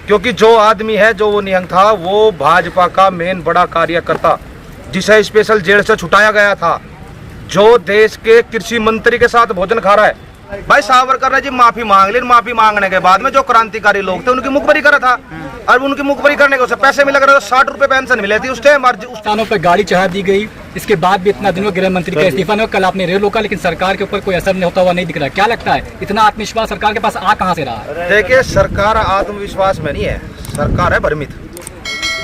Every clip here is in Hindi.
क्योंकि जो आदमी है, जो वो निहंग था, वो भाजपा का मेन बड़ा कार्यकर्ता, जिसे स्पेशल जेल से छुटाया गया था, जो देश के कृषि मंत्री के साथ भोजन खा रहा है। भाई सावरकर जी माफी मांग ली, माफी मांगने के बाद में जो क्रांतिकारी लोग थे उनकी मुखबरी करा था, और उनकी मुखबरी करने के उसे पैसे मिला कर 60 रुपए पेंशन मिले थी उस टाइम। स्थानों पर गाड़ी चढ़ा दी गई, इसके बाद भी इतना दिनों गृह मंत्री का इस्तीफा नहीं, कल आपने रेल रोका, लेकिन सरकार के ऊपर कोई असर नहीं होता हुआ नहीं दिख रहा। क्या लगता है इतना आत्मविश्वास सरकार के पास आ कहाँ से रहा? देखिए, सरकार आत्मविश्वास में नहीं है, सरकार है भ्रमित,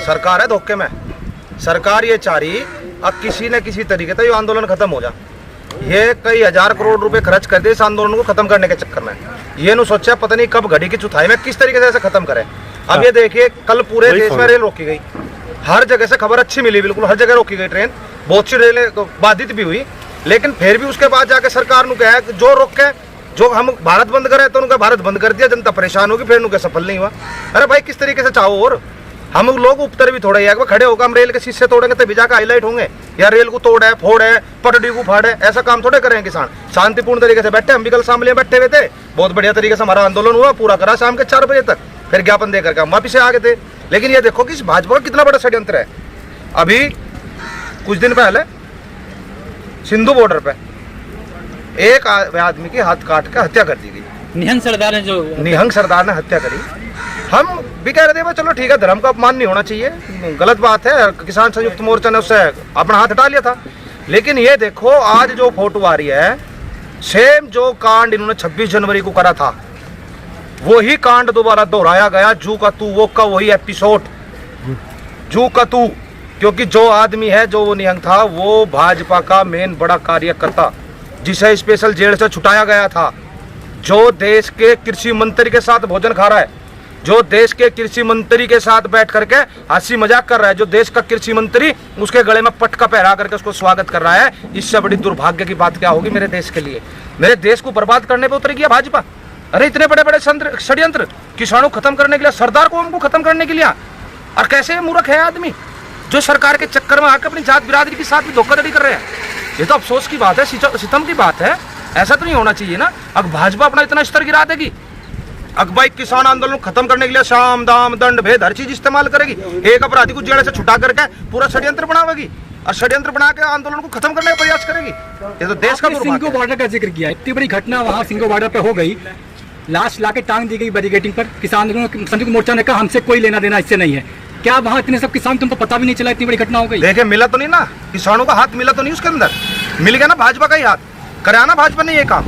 सरकार है धोखे में। सरकार ये चाह रही अब किसी न किसी तरीके से ये आंदोलन खत्म हो जा। ये कई हजार करोड़ रुपए खर्च कर दे इस आंदोलन को खत्म करने के चक्कर में। ये न सोचा पता नहीं कब घड़ी की चौथाई में किस तरीके से ऐसे खत्म करें। अब ये देखिए, कल पूरे देश में रेल रोकी गई, हर जगह से खबर अच्छी मिली, बिल्कुल हर जगह रोकी गई ट्रेन, बहुत सी रेलें बाधित भी हुई, लेकिन फिर भी उसके बाद जाके सरकार ने कहा जो रोके, जो हम भारत बंद करें तो उनका भारत बंद कर दिया, जनता परेशान होगी, फिर उनका सफल नहीं हुआ। अरे भाई किस तरीके से चाहो, और हम लोग उपतर भी थोड़े हैं, खड़े होकर हम रेल के शीशे तोड़ेंगे तभी जाकर हाईलाइट होंगे, या रेल को तोड़े फोड़े पटड़ी को फाड़े, ऐसा काम थोड़े करेंगे किसान। शांतिपूर्ण तरीके से बैठे, हम भी कल शामली में बैठे हुए थे, बहुत बढ़िया तरीके से हमारा आंदोलन हुआ, पूरा करा शाम के 4 बजे तक, फिर ज्ञापन देकर के हम वापिस से आ गए थे। लेकिन ये देखो कि इस भाजपा का कितना बड़ा षड्यंत्र है। अभी कुछ दिन पहले सिंधु बॉर्डर पे एक आदमी की हाथ काट कर हत्या कर दी गई, निहंग सरदार ने हत्या करी। हम भी कह रहे थे चलो ठीक है, धर्म का अपमान नहीं होना चाहिए, गलत बात है, किसान संयुक्त मोर्चा ने उससे अपना हाथ हटा लिया था। लेकिन ये देखो आज जो फोटो आ रही है, सेम जो कांड इन्होंने 26 जनवरी को करा था, वही कांड दोबारा दोहराया गया, जू का तू वो का वही एपिसोड, जू का तू। क्योंकि जो आदमी है, जो वो निहंग था, वो भाजपा का मेन बड़ा कार्यकर्ता, जिसे स्पेशल जेल से छुटाया गया था, जो देश के कृषि मंत्री के साथ भोजन खा रहा है, जो देश के कृषि मंत्री के साथ बैठ करके हंसी मजाक कर रहा है, जो देश का कृषि मंत्री उसके गले में पटका पहरा करके उसको स्वागत कर रहा है। इससे बड़ी दुर्भाग्य की बात क्या होगी मेरे देश के लिए? मेरे देश को बर्बाद करने पे उतरी गया भाजपा। अरे इतने बड़े बड़े षड्यंत्र, किसानों को खत्म करने के लिए, सरदार को हमको खत्म करने के लिए, और कैसे मूर्ख है आदमी जो सरकार के चक्कर में आकर अपनी जात बिरादरी के साथ भी धोखाधड़ी कर रहे हैं। ये तो अफसोस की बात है, सितम की बात है। ऐसा तो नहीं होना चाहिए ना। अब भाजपा अपना इतना स्तर गिरा देगी, अब भाई किसान आंदोलन खत्म करने के लिए साम दाम दंड भेद हर चीज इस्तेमाल करेगी, एक अपराधी को जेल से छुटा करके पूरा षड्यंत्र बनावेगी, और षड्यंत्र बना के आंदोलन को खत्म करने का प्रयास करेगी। ये तो देश का सिंगो बॉर्डर का जिक्र किया, इतनी बड़ी घटना वहाँ सिंगो बॉर्डर पे हो गई, लाश लाके टांग दी गई बैरिकेडिंग पर। किसान संयुक्त मोर्चा ने कहा हमसे कोई लेना देना इससे नहीं है। क्या वहाँ इतने सब किसान, तुमको पता भी नहीं चला इतनी बड़ी घटना हो गई? देखिए, मिला तो नहीं ना, किसानों का हाथ मिला तो नहीं उसके अंदर, मिल गया ना भाजपा का ही हाथ। कराना भाजपा ने ये काम,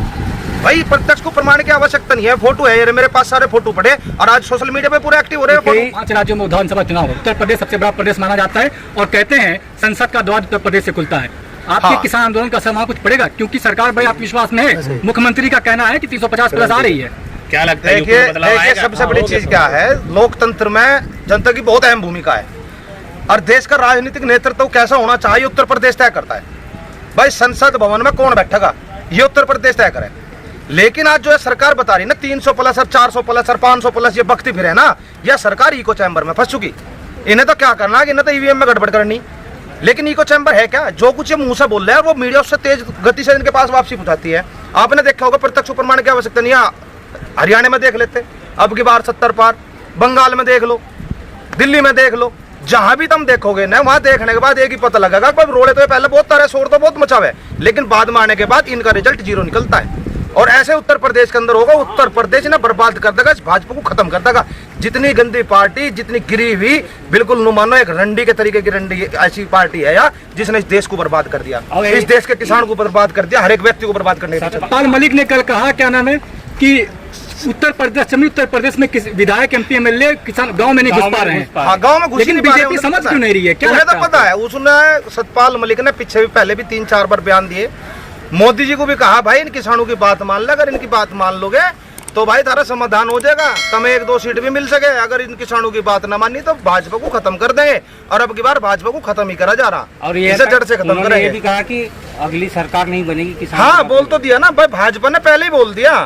भाई प्रत्यक्ष को प्रमाण की आवश्यकता नहीं है। फोटो है, मेरे पास सारे फोटो पड़े, और आज सोशल मीडिया पे पूरे एक्टिव हो रहे हैं। 5 राज्यों में विधानसभा चुनाव, उत्तर प्रदेश सबसे बड़ा प्रदेश माना जाता है, और कहते हैं संसद का द्वार उत्तर प्रदेश से खुलता है। आपके किसान आंदोलन का असर वहाँ कुछ पड़ेगा? क्योंकि सरकार बड़े आत्मविश्वास में है, मुख्यमंत्री का कहना है कि 350 प्लस आ रही है। क्या लगता है? देखिए, सबसे बड़ी चीज क्या है, लोकतंत्र में जनता की बहुत अहम भूमिका है, और देश का राजनीतिक नेतृत्व कैसा होना चाहिए उत्तर प्रदेश तय करता है। भाई संसद भवन में कौन बैठेगा ये उत्तर प्रदेश तय करे। लेकिन आज जो है सरकार बता रही ना 300 प्लस और 400 प्लस और 500 प्लस, ये बकती फिर है ना, यह सरकार इको चैम्बर में फंस चुकी। इन्हें तो क्या करना है, इन्हें तो ईवीएम में गड़बड़ करनी। लेकिन इको चैम्बर है क्या? जो कुछ ये मुंह से बोल रहे हैं वो मीडिया उससे तेज गति से इनके पास वापसी पहुंचाती है। आपने देखा होगा, प्रत्यक्ष प्रमाण की आवश्यकता नहीं है। हरियाणा में देख लेते, अब की बार 70 पार, बंगाल में देख लो, दिल्ली में देख लो, जहां भी तुम देखोगे ना, वहां देखने के बाद एक ही पता लगेगा, रोड़े तो पहले बहुत तारे शोर तो बहुत मचावे, लेकिन बाद में आने के बाद इनका रिजल्ट 0 निकलता है। और ऐसे उत्तर प्रदेश के अंदर होगा, उत्तर प्रदेश ना बर्बाद कर देगा, इस भाजपा को खत्म कर देगा। जितनी गंदी पार्टी, जितनी गिरी हुई, बिल्कुल नुमानो एक रंडी के तरीके की रंडी ऐसी पार्टी है या जिसने इस देश को बर्बाद कर दिया, इस देश के किसान को बर्बाद कर दिया, हर एक व्यक्ति को बर्बाद करने का। सतपाल मलिक ने कल कहा, क्या नाम है, कि उत्तर प्रदेश में विधायक एमपी एमएलए किसान गांव में नहीं घुस पा रहे हैं। गांव में घुस, लेकिन बीजेपी समझ क्यों नहीं रही है? क्या तो पता है, उसने सतपाल मलिक ने पीछे भी पहले भी 3-4 बार बयान दिए, मोदी जी को भी कहा भाई इन किसानों की बात मान ले, अगर इनकी बात मान लोगे तो भाई तारा समाधान हो जाएगा, तुम्हें 1-2 सीट भी मिल सके। अगर इन किसानों की बात ना मानी तो भाजपा को खत्म कर देंगे, और अब की बार भाजपा को खत्म ही करा जा रहा, और ये जड़ से खत्म करेंगे। ये भी कहा कि अगली सरकार नहीं बनेगी किसान। हाँ, बोल तो दिया ना भाई, भाजपा ने पहले ही बोल दिया।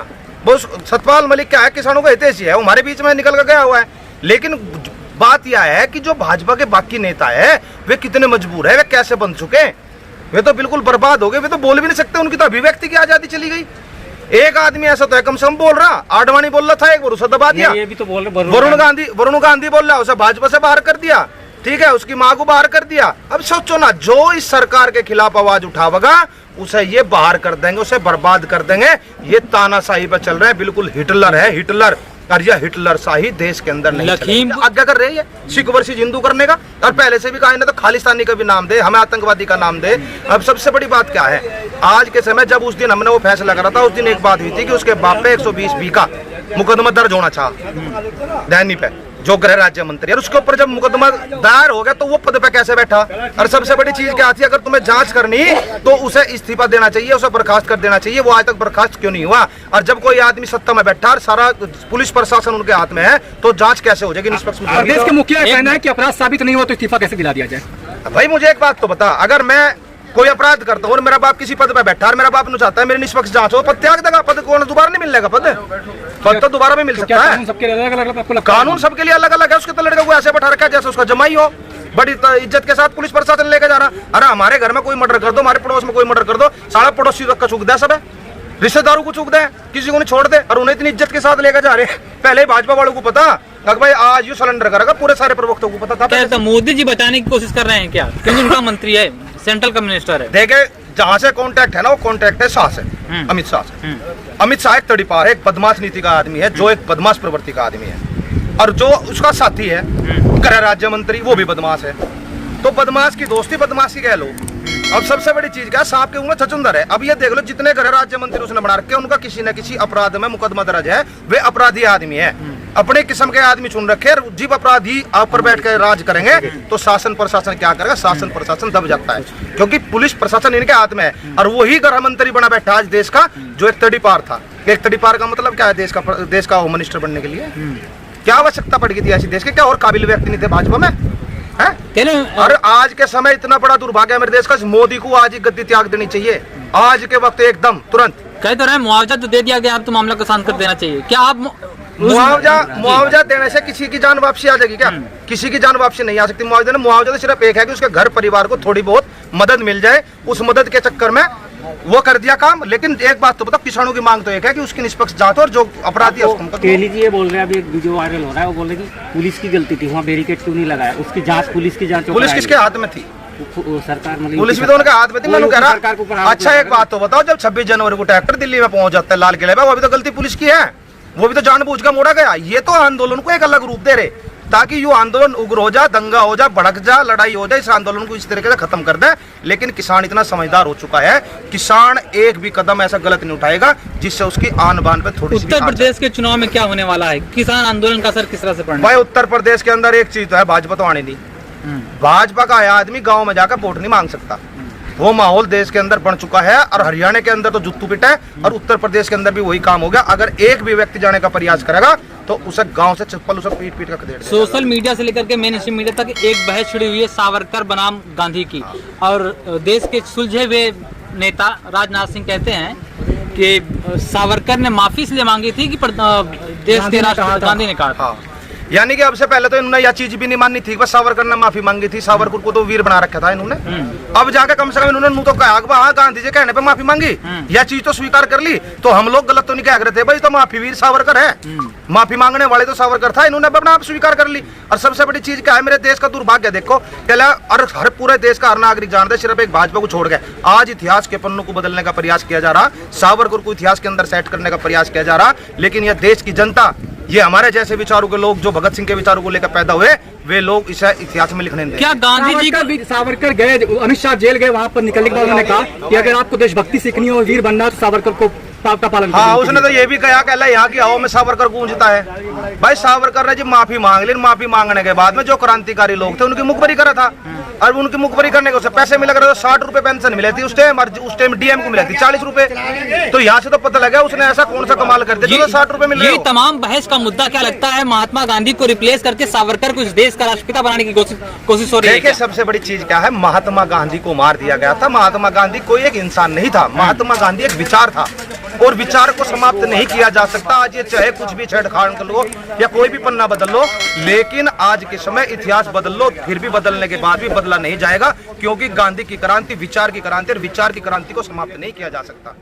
वो सतपाल मलिक क्या है, किसानों का हितैषी है, हमारे बीच में निकल कर गया हुआ है। लेकिन बात यह है कि जो भाजपा के बाकी नेता है वे कितने मजबूर है, वे कैसे बन चुके हैं, वे तो बिल्कुल बर्बाद हो गए, वे तो बोल भी नहीं सकते, उनकी तो अभिव्यक्ति की आजादी चली गई। एक आदमी ऐसा तो है कम से कम बोल रहा, आडवाणी बोल रहा था, एक बार उसे दबा दिया। ये भी तो बोल रहे वरुण गांधी बोल रहा, उसे भाजपा से बाहर कर दिया, ठीक है, उसकी मां को बाहर कर दिया। अब सोचो ना, जो इस सरकार के खिलाफ आवाज उठावेगा उसे ये बाहर कर देंगे, उसे बर्बाद कर देंगे। ये तानाशाही पे चल रहा है, बिल्कुल हिटलर है, हिटलर। और यह हिटलर शाही देश के अंदर नहीं चलेगी। आज्ञा कर रही है सिख वर्सेस हिंदू करने का, और पहले से भी कहा ना तो खालिस्तानी का भी नाम दे, हमें आतंकवादी का नाम दे। अब सबसे बड़ी बात क्या है, आज के समय जब उस दिन हमने वो फैसला करा था, उस दिन एक बात हुई थी कि उसके बाप पे 120B का मुकदमा दर्ज होना चाहा दैनी पे, जो गृह राज्य मंत्री, और उसके ऊपर जब मुकदमा दायर हो गया तो वो पद पे कैसे बैठा। और सबसे बड़ी चीज क्या थी, अगर तुम्हें जांच करनी तो उसे इस्तीफा देना चाहिए, उसे बर्खास्त कर देना चाहिए। वो आज तक बर्खास्त क्यों नहीं हुआ? और जब कोई आदमी सत्ता में बैठा और सारा पुलिस प्रशासन उनके हाथ में है तो जांच कैसे हो जाएगी निष्पक्ष? प्रदेश के मुखिया का कहना है कि अपराध साबित नहीं हुआ तो इस्तीफा कैसे दिला दिया जाए? भाई मुझे एक बात तो बता, अगर मैं कोई अपराध करता हूँ और मेरा बाप किसी पद पे बैठा और मेरा बाप न चाहता है मेरी निष्पक्ष जांच हो, पद त्याग देगा। पद को दोबारा नहीं मिलेगा, पद तो दोबारा भी मिल सकता है। कानून सबके लिए अलग अलग, कानून सबके लिए अलग अलग है। उसके तो लड़के को ऐसे बैठा रखा है जैसे उसका जमाई हो, बड़ी इज्जत के साथ पुलिस प्रशासन लेके जा रहा। अरे हमारे घर में कोई मर्डर कर दो, हमारे पड़ोस में कोई मर्डर कर दो, सारा पड़ोसी का चूक दे, सब है, रिश्तेदारों को चूक दे, किसी को नहीं छोड़ दे, और उन्हें इतनी इज्जत के साथ लेकर जा रहे। पहले भाजपा वालों को पता भाई आज यू सिलेंडर करेगा, पूरे सारे प्रवक्ताओं को पता था। क्या मोदी जी बताने की कोशिश कर रहे हैं क्या? क्योंकि उनका मंत्री है, सेंट्रल का मिनिस्टर है। देखे जहां से कॉन्टैक्ट है ना, वो कॉन्टैक्ट है शाह से, अमित शाह से। अमित शाह एक तड़ीपार है, एक बदमाश नीति का आदमी है, जो एक बदमाश प्रवृत्ति का आदमी है, और जो उसका साथी है गृह राज्य मंत्री, वो भी बदमाश है। तो बदमाश की दोस्ती बदमाशी कह लो। अब सबसे बड़ी चीज क्या, सांप के मुंह में छचुंदर है। अब ये देख लो, जितने गृह राज्य मंत्री उसने बना रखे, उनका किसी न किसी अपराध में मुकदमा दर्ज है, वे अपराधी आदमी है। अपने किस्म के आदमी चुन रखे, जीव अपराधी आप पर बैठ कर राज करेंगे तो शासन प्रशासन क्या करेगा? शासन प्रशासन दब जाता है, क्योंकि पुलिस प्रशासन इनके हाथ में है। और वही गृह मंत्री बना बैठा आज देश का, जो एक तड़ीपार था। एक तड़ीपार का मतलब क्या है? देश का होम मिनिस्टर बनने के लिए क्या आवश्यकता पड़ गई थी ऐसी देश के? क्या और काबिल व्यक्ति नहीं थे भाजपा में? और आज के समय इतना बड़ा दुर्भाग्य है मेरे देश का, मोदी को आज ही गद्दी त्याग देनी चाहिए, आज के वक्त एकदम तुरंत। कह तो रहे मुआवजा तो दे दिया गया, अब तो मामला को शांत कर देना चाहिए। क्या आप मुआवजा देने से किसी की जान वापसी आ जाएगी क्या? किसी की जान वापसी नहीं आ सकती। मुआवजा तो सिर्फ एक है कि उसके घर परिवार को थोड़ी बहुत मदद मिल जाए, उस मदद के चक्कर में वो कर दिया काम। लेकिन एक बात तो बताओ, किसानों की मांग तो एक है कि उसकी निष्पक्ष जांच हो और जो अपराधी है उसको। केली जी ये बोल रहे हैं, अभी एक वीडियो वायरल हो रहा है, वो बोल रहे कि पुलिस की गलती थी, वहाँ बैरिकेड क्यों नहीं लगाया? उसकी जांच, पुलिस की जांच, पुलिस किसके हाथ में थी? सरकार, मतलब पुलिस भी तो उनके हाथ में थी। मैं कह रहा, अच्छा एक बात तो बताओ, जब 26 जनवरी को ट्रैक्टर दिल्ली में पहुंच जाता है लाल किले पे, वो भी तो गलती पुलिस की है, वो भी तो जानबूझ कर मोड़ा गया। ये तो आंदोलन को एक अलग रूप दे रहे, ताकि ये आंदोलन उग्र हो जा, दंगा हो जा, भड़क जा, लड़ाई हो जाए, इस आंदोलन को इस तरीके से खत्म कर दे। लेकिन किसान इतना समझदार हो चुका है, किसान एक भी कदम ऐसा गलत नहीं उठाएगा जिससे उसकी आन बान पे थोड़ी सी। उत्तर प्रदेश के चुनाव में क्या होने वाला है? किसान आंदोलन का असर किस तरह से पड़ना? भाई उत्तर प्रदेश के अंदर एक चीज तो है, भाजपा तो आने दी। भाजपा का आया आदमी गाँव में जाकर वोट नहीं मांग सकता। वो माहौल देश के अंदर बन चुका है, और हरियाणा के अंदर तो जुत्तू पिटा है, और उत्तर प्रदेश के अंदर भी वही काम हो गया। अगर एक भी व्यक्ति जाने का प्रयास करेगा तो उसे गांव से चप्पल उसे पीट पीट कर दे देगा। सोशल मीडिया से लेकर के मेन स्ट्रीम मीडिया तक एक बहस छिड़ी हुई है सावरकर बनाम गांधी की, और देश के सुलझे हुए नेता राजनाथ सिंह कहते हैं कि सावरकर ने माफी इसलिए मांगी थी कि देश के राष्ट्रपति गांधी ने कहा था। यानी कि अब से पहले तो इन्होंने यह चीज भी नहीं माननी थी, बस सावरकर ने माफी मांगी थी। सावरकर को तो वीर बना रखा था इन्होंने। अब जाके कम से कम इन्होंने तो कहा हाँ गांधी जी कहने पे माफी मांगी, यह चीज तो स्वीकार कर ली, तो हम लोग गलत तो नहीं कह रहे थे भाई, तो माफी वीर सावरकर है, माफी मांगने वाले तो सावरकर था। इन्होंने अपना आप स्वीकार कर ली। और सबसे बड़ी चीज क्या है, मेरे देश का दुर्भाग्य देखो, पहले और हर पूरे देश का हर नागरिक जानते, सिर्फ एक भाजपा को छोड़ गए। आज इतिहास के पन्नों को बदलने का प्रयास किया जा रहा, सावरकर को इतिहास के अंदर सेट करने का प्रयास किया जा रहा, लेकिन यह देश की जनता, ये हमारे जैसे विचारों के लोग जो भगत सिंह के विचारों को लेकर पैदा हुए, वे लोग इसे इतिहास में लिखने दें। क्या गांधी जी का सावरकर गए, अमित शाह जेल गए, वहां पर निकलने के बाद उन्होंने कहा कि अगर आपको देशभक्ति सीखनी हो, वीर बनना, तो सावरकर को का पालन। हाँ, उसने तो ये भी कहा कि यहाँ की हवा में सावरकर गूंजता है। भाई सावरकर ने जी माफी मांग ली, माफी मांगने के बाद में जो क्रांतिकारी लोग थे उनकी मुखबरी करा था, और उनकी मुखबरी करने को पैसे मिला कर 60 रुपए पेंशन मिले थी उस टाइम डीएम को मिले थी 40 रुपए। तो यहाँ से तो पता लगा उसने ऐसा कौन सा कमाल कर दिया 60 रुपए मिल रहे। ये तमाम बहस का मुद्दा क्या लगता है, महात्मा गांधी को रिप्लेस करके सावरकर को इस देश का राष्ट्रपिता बनाने की कोशिश हो रही है? देखिए सबसे बड़ी चीज क्या है, महात्मा गांधी को मार दिया गया था। महात्मा गांधी कोई एक इंसान नहीं था, महात्मा गांधी एक विचार था, और विचार को समाप्त नहीं किया जा सकता। आज ये चाहे कुछ भी छेड़छाड़ कर लो या कोई भी पन्ना बदल लो, लेकिन आज के समय इतिहास बदल लो, फिर भी बदलने के बाद भी बदला नहीं जाएगा, क्योंकि गांधी की क्रांति विचार की क्रांति, और विचार की क्रांति को समाप्त नहीं किया जा सकता।